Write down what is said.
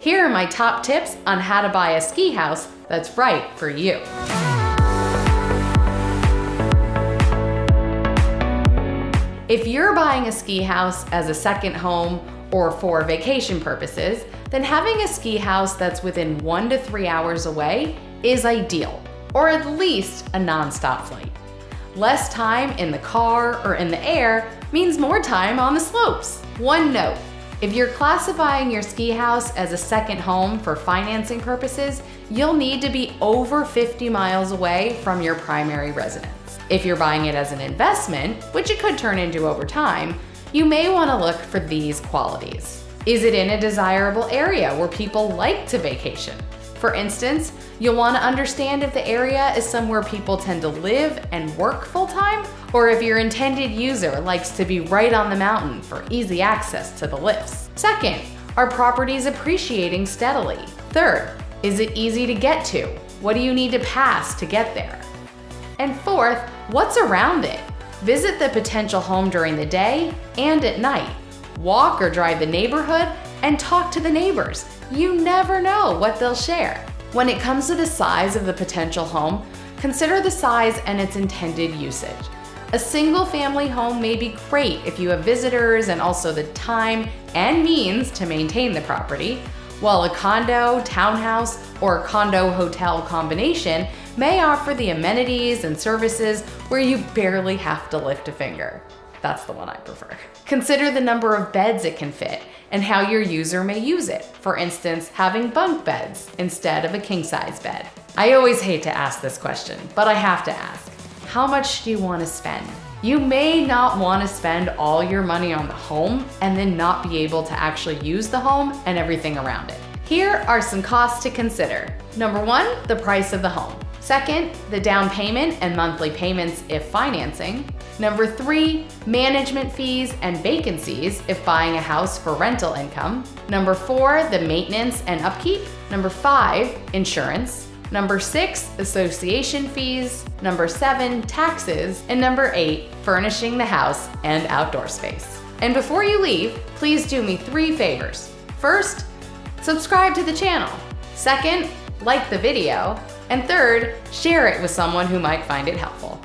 Here are my top tips on how to buy a ski house that's right for you. If you're buying a ski house as a second home or for vacation purposes, then having a ski house that's within 1 to 3 hours away is ideal, or at least a non-stop flight. Less time in the car or in the air means more time on the slopes. One note, if you're classifying your ski house as a second home for financing purposes, you'll need to be over 50 miles away from your primary residence. If you're buying it as an investment, which it could turn into over time, you may want to look for these qualities. Is it in a desirable area where people like to vacation? For instance, you'll want to understand if the area is somewhere people tend to live and work full-time, or if your intended user likes to be right on the mountain for easy access to the lifts. Second, are properties appreciating steadily? Third, is it easy to get to? What do you need to pass to get there? And fourth, what's around it? Visit the potential home during the day and at night. Walk or drive the neighborhood and talk to the neighbors. You never know what they'll share. When it comes to the size of the potential home, consider the size and its intended usage. A single family home may be great if you have visitors and also the time and means to maintain the property, while a condo, townhouse, or condo-hotel combination may offer the amenities and services where you barely have to lift a finger. That's the one I prefer. Consider the number of beds it can fit and how your user may use it. For instance, having bunk beds instead of a king-size bed. I always hate to ask this question, but I have to ask. How much do you want to spend? You may not want to spend all your money on the home and then not be able to actually use the home and everything around it. Here are some costs to consider. Number 1, the price of the home. Second, the down payment and monthly payments if financing. Number 3, management fees and vacancies if buying a house for rental income. Number 4, the maintenance and upkeep. Number 5, insurance. Number 6, association fees. Number 7, taxes. And number 8, furnishing the house and outdoor space. And before you leave, please do me 3 favors. First, subscribe to the channel. Second, like the video. And third, share it with someone who might find it helpful.